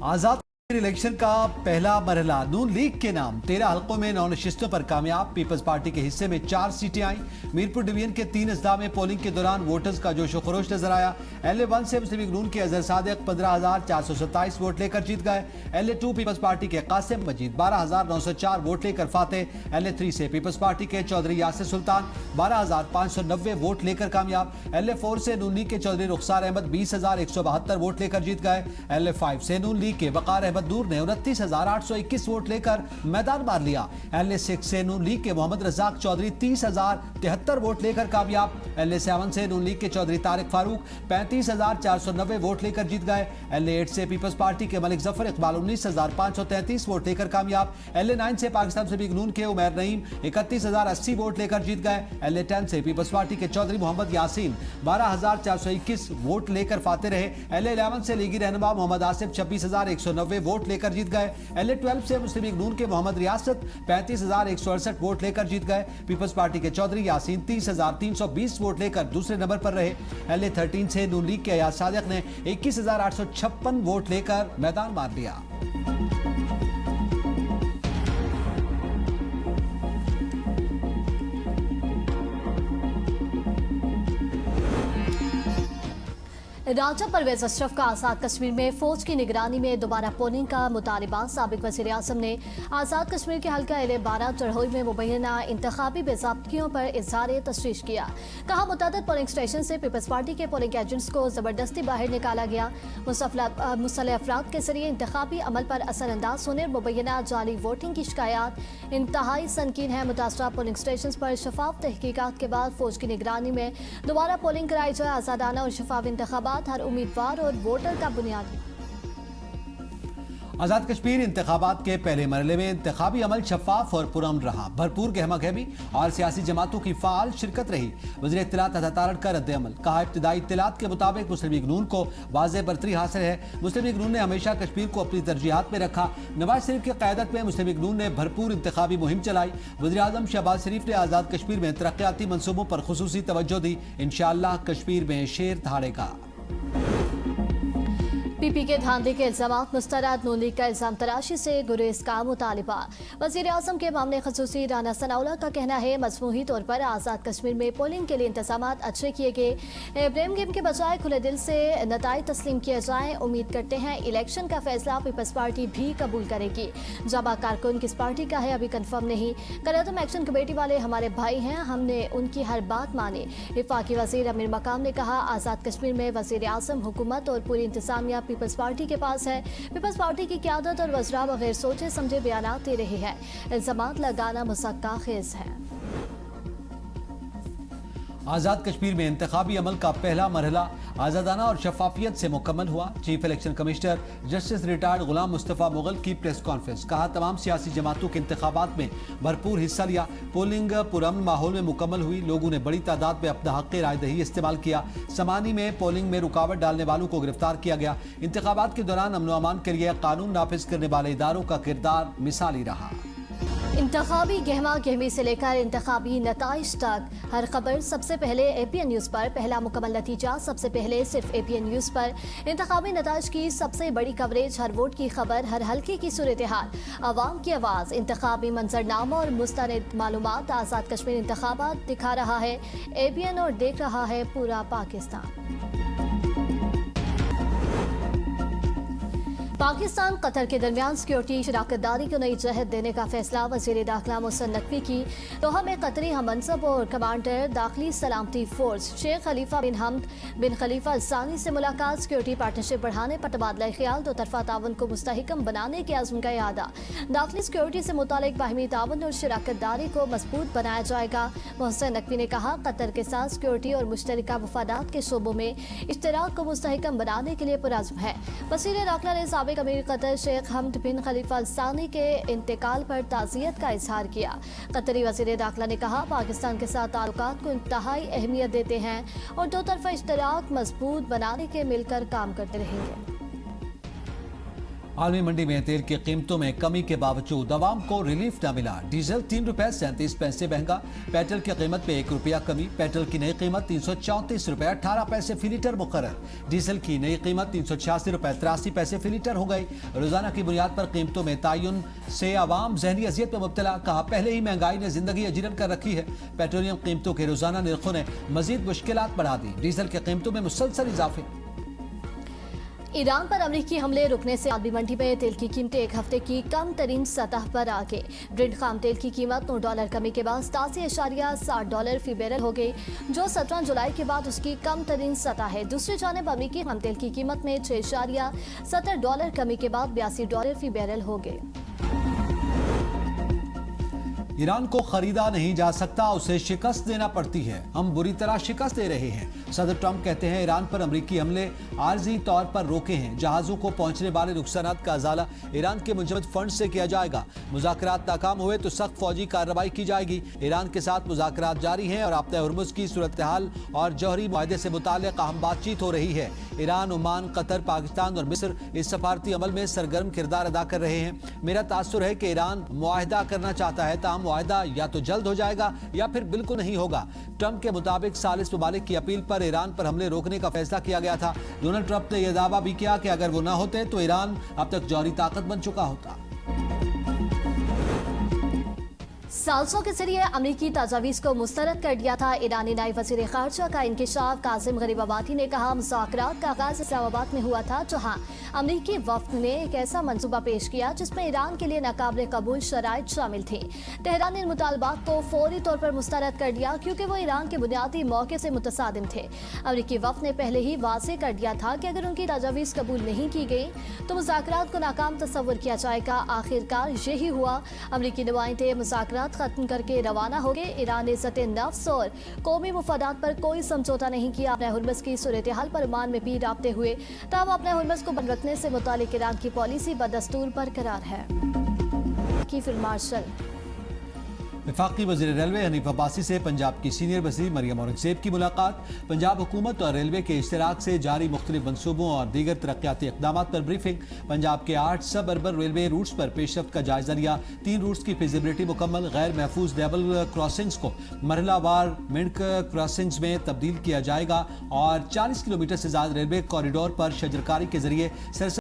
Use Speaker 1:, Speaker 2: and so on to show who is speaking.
Speaker 1: आजाद election का पहला मरहला नून league के नाम 13 हलकों में 9 नशिस्तों पर कामयाब। पीपल्स पार्टी के हिस्से में 4 सीटें आई। मीरपुर डिवीजन के 3 अजला में पोलिंग के दौरान वोटर्स का जोशो खरोश नजर आया। LA1 से मुस्लिम लीग नून के अजहर सादिक 15,427 वोट लेकर जीत गए। LA2 पीपल्स पार्टी के कासिम मजीद 12,904 वोट लेकर फाते। LA3 से पीपल्स पार्टी के चौधरी यासिर सुल्तान 12,590 वोट लेकर कामयाब। LA4 से नून लीग के चौधरी रुखसार अहमद 20,172 वोट लेकर जीत गए। LA5 से नून लीग के वकार अहमद दूर ने 29,821 वोट लेकर मैदान मार लिया। LA6 से नून लीग के मोहम्मद रजाक चौधरी 30,073 वोट लेकर कामयाब। LA7 से नून लीग के चौधरी तारिक फारूक 35,490 वोट लेकर जीत गए। LA8 से पीपल्स पार्टी के मलिक जफर इकबाल 19,533 वोट लेकर कामयाब। LA9 से पाकिस्तान मुस्लिम लीग नून के उमैर नईम 31,080 वोट लेकर जीत गए। LA10 से पीपल्स पार्टी के चौधरी मोहम्मद यासीन 12,421 वोट लेकर फाते रहे। LA11 से लीगी रहनुमा मोहम्मद आसिफ 26,190 वोट लेकर जीत गए। LA12 से मुस्लिम लीग नून के मोहम्मद रियासत 35,168 वोट लेकर जीत गए। पीपल्स पार्टी के चौधरी यासीन 30,320 वोट लेकर दूसरे नंबर पर रहे। LA13 से नून लीग के अयाज सादिक ने 21,856 वोट लेकर मैदान मार लिया।
Speaker 2: राजा परवेज अशरफ का आज़ाद कश्मीर में फौज की निगरानी में दोबारा पोलिंग का मुतालबा। साबिक वज़ीर आज़म ने आज़ाद कश्मीर के हल्का LA12 चढ़ोई में मुबैना इंतखाबी बेज़ाब्तियों पर इज़हार तशवीश किया। कहा, मुतअद्दिद पोलिंग स्टेशन से पीपल्स पार्टी के पोलिंग एजेंट्स को ज़बरदस्ती बाहर निकाला गया। मुसल्लह अफराद के जरिए इंतखाबी अमल पर असरअंदाज होने और मुबैना जाली वोटिंग की शिकायत इंतहाई संकीन है। मुतासरा पोलिंग स्टेशन पर शफाफ तहकीकात के बाद फौज की निगरानी में दोबारा पोलिंग कराई जाए। आज़ादाना और शफाफ इंतखाबात हर उम्मीदवार और वोटर का बुनियादी।
Speaker 1: आजाद कश्मीर इंतखाबात के पहले मरहले में इंतखाबी अमल शफाफ और पुरअमन रहा। भरपूर गहमा गहमी और सियासी जमातों की फाल शिरकत रही। वज़ीर इत्तलात अता का रद्द अमल। कहा, इब्तिदाई इत्तलात के मुताबिक मुस्लिम लीग नून को वाज़ेह बरतरी हासिल है। मुस्लिम लीग नून ने हमेशा कश्मीर को अपनी तरजीहात में रखा। नवाज शरीफ की क़यादत में मुस्लिम लीग नून ने भरपूर इंतखाबी मुहिम चलाई। वज़ीर आज़म शहबाज शरीफ ने आज़ाद कश्मीर में तरक्याती मनसूबों पर खुसूसी तवज्जो दी। इंशाअल्लाह कश्मीर में शेर धाड़ेगा।
Speaker 2: PP के धांधली के इल्जामात मुस्तरद। नून लीग का इल्जाम तराशी से गुरेज का मुतालिबा। वज़ीर आज़म के मामले खसूसी राना सनाउल्लाह का कहना है, मजमूही तौर पर आज़ाद कश्मीर में पोलिंग के लिए इंतजामात अच्छे किए गए। ब्लेम गेम के बजाय खुले दिल से नताइज तस्लीम किए जाएं। उम्मीद करते हैं इलेक्शन का फैसला पीपल्स पार्टी भी कबूल करेगी। जाबा कारकुन किस पार्टी का है अभी कन्फर्म नहीं। करातम एक्शन कमेटी वाले हमारे भाई हैं, हमने उनकी हर बात मानी। वफाकी वज़ीर अमीर मकाम ने कहा, आज़ाद कश्मीर में वज़ीर आज़म, हुकूमत और पूरी इंतजामिया पीपल्स पार्टी के पास है। पीपल्स पार्टी की क़यादत और वज़रा बगैर सोचे समझे बयानात दे रही है। इल्ज़ामात लगाना मुसक्का खेज है।
Speaker 1: आज़ाद कश्मीर में इंतखाबी अमल का पहला मरहला आज़ादाना और शफाफियत से मुकम्मल हुआ। Chief election commissioner justice retired Ghulam Mustafa Mughal की प्रेस कॉन्फ्रेंस। कहा, तमाम सियासी जमातों के इंतखाबात में भरपूर हिस्सा लिया। पोलिंग पुरअमन माहौल में मुकम्मल हुई। लोगों ने बड़ी तादाद में अपना हक़ राय दही इस्तेमाल किया। समानी में पोलिंग में रुकावट डालने वालों को गिरफ्तार किया गया। इंतखाबात के दौरान अमन व अमान के लिए कानून नाफिज करने वाले इदारों का किरदार मिसाली रहा।
Speaker 2: इंतखाबी गहमा गहमी से लेकर इंतखाबी नताइज तक हर खबर सबसे पहले APN न्यूज़ पर। पहला मुकम्मल नतीजा सबसे पहले सिर्फ APN न्यूज़ पर। इंतखाबी नताइज की सबसे बड़ी कवरेज, हर वोट की खबर, हर हल्के की सूरत हाल, आवाम की आवाज़, इंतखाबी मंजरनामा और मुस्तनद मालूमात। आज़ाद कश्मीर इंतखाबात दिखा रहा है APN और देख रहा है पूरा पाकिस्तान। पाकिस्तान कतर के दरमियान सिक्योरिटी शराकतदारी को नई जहत देने का फैसला। वज़ीर दाखिला मोहसिन नकवी की दोहा में कतरी हम मनसब और कमांडर दाखिली सलामती फोर्स शेख खलीफा बिन हमद बिन खलीफा अल-सानी से मुलाकात। सिक्योरिटी पार्टनरशिप बढ़ाने पर तबादला ख्याल, दो तरफा ताउन को मुस्तहकम बनाने के अज़्म का इरादा। दाखिली सिक्योरिटी से मुतालिक बाहिमी ताउन और शराकतदारी को मजबूत बनाया जाएगा। मोहसिन नकवी ने कहा, कतर के साथ सिक्योरिटी और मुश्तरका मफादात के शोबों में इश्तराक को मुस्तहकम बनाने के लिए पुरअज़्म है। वज़ीर दाखिला ने साबिक अमीर कतर शेख हमद बिन खलीफा अल-सानी के इंतकाल पर ताज़ियत का इजहार किया। कतरी वज़ीर दाखिला ने कहा, पाकिस्तान के साथ ताल्लुकात को इंतहाई अहमियत देते हैं और दो तरफा इश्तराक मजबूत बनाने के मिलकर काम करते रहेंगे।
Speaker 1: आलमी मंडी में तेल की कीमतों में कमी के बावजूद आवाम को रिलीफ न मिला। डीजल 3 रुपए 37 पैसे महंगा, पेट्रोल की कीमत में 1 रुपया कमी। पेट्रोल की नई कीमत 334 रुपए 18 पैसे फी लीटर मुकर्रर। डीजल की नई कीमत 386 रुपए 83 पैसे फी लीटर हो गई। रोजाना की बुनियाद पर कीमतों में तायुन से आवाम जहनी अजियत में मुब्तला। कहा पहले ही महंगाई ने जिंदगी अजीरन कर रखी है। पेट्रोलियम कीमतों के रोजाना निर्खों ने मजीद मुश्किलात बढ़ा दी। डीजल की कीमतों में मुसलसल इजाफे।
Speaker 2: ईरान पर अमरीकी हमले रुकने से आलमी मंडी में तेल की कीमतें एक हफ्ते की कम तरीन सतह पर आ गई। ब्रेंट खाम तेल की कीमत $9 कमी के बाद $87.60 फी बैरल हो गई, जो 17 जुलाई के बाद उसकी कम तरीन सतह है। दूसरी जानिब अमरीकी हम तेल की कीमत में $6.70 कमी के बाद $82 फी बैरल हो गए।
Speaker 1: ईरान को खरीदा नहीं जा सकता, उसे शिकस्त देना पड़ती है। हम बुरी तरह शिकस्त दे रहे हैं। सदर ट्रंप कहते हैं ईरान पर अमरीकी हमले आर्जी तौर पर रोके हैं। जहाजों को पहुंचने वाले नुकसानात का अजाला ईरान के मुंजमद फंड से किया जाएगा। मुज़ाकरात नाकाम हुए तो सख्त फौजी कार्रवाई की जाएगी। ईरान के साथ मुज़ाकरात जारी हैं और राब्ता हुर्मुज़ की सूरत हाल और जौहरी मुआहदे से मुताल्लिक़ अहम बातचीत हो रही है। ईरान, ओमान, कतर, पाकिस्तान और मिस्र इस सफारती अमल में सरगर्म किरदार अदा कर रहे हैं। मेरा तासुर है कि ईरान मुआहदा करना चाहता है, ताहम मुआहदा या तो जल्द हो जाएगा या फिर बिल्कुल नहीं होगा। ट्रंप के मुताबिक सालिस ममालिक की अपील पर ईरान पर हमले रोकने का फैसला किया गया था। डोनाल्ड ट्रंप ने यह दावा भी किया कि अगर वो न होते तो ईरान अब तक जौहरी ताकत बन चुका होता।
Speaker 2: साल्सों के जरिए अमरीकी तजावीज़ को मुस्तरद कर दिया था। ईरानी नायब वज़ीर ख़ारजा का इंकिशाफ कासिम गरीबाबादी ने कहा मुज़ाकरात का आगाज़ इस्लामाबाद में हुआ था, जहाँ अमरीकी वफ़द ने एक ऐसा मंसूबा पेश किया जिसमें ईरान के लिए नाकाबिल कबूल शराइत शामिल थी। तेहरान ने मुतालबात को फौरी तौर पर मुस्तरद कर दिया क्योंकि वो ईरान के बुनियादी मौके से मुतसादिम थे। अमरीकी वफ़द ने पहले ही वाज़ेह कर दिया था कि अगर उनकी तजावीज़ कबूल नहीं की गई तो मुज़ाकरात को नाकाम तस्वुर किया जाएगा। आखिरकार यही हुआ। अमरीकी नुमाइंदे मुज़ाकरात खत्म करके रवाना हो गए। ईरान ने इज़्ज़त नफ्स और कौमी मुफादात पर कोई समझौता नहीं किया। अपने हुर्मुज़ की सूरत हाल पर ओमान में भी राब्ते हुए, तब अपने हुर्मुज़ को बंद रखने से मुतालिक ईरान की पॉलिसी बदस्तूर बरकरार है। की फील्ड मार्शल
Speaker 1: वफाकी वज़ीर रेलवे हनीफ अब्बासी से पंजाब की सीनियर वज़ीर मरियम औरंगज़ेब की मुलाकात। पंजाब हुकूमत और रेलवे के इश्तराक से जारी मुख्तलिफ मनसूबों और दीगर तरक्याती इक़दामात पर ब्रीफिंग। पंजाब के 8 सब अर्बन रेलवे रूट्स पर पेशरफ्त का जायजा लिया। 3 रूट्स की फिजिबिलिटी मुकम्मल। गैर महफूज लेवल क्रॉसिंग्स को मरहलावार मिंट क्रॉसिंग्स में तब्दील किया जाएगा और 40 किलोमीटर से ज़्यादा रेलवे कॉरिडोर पर शजरकारी के जरिए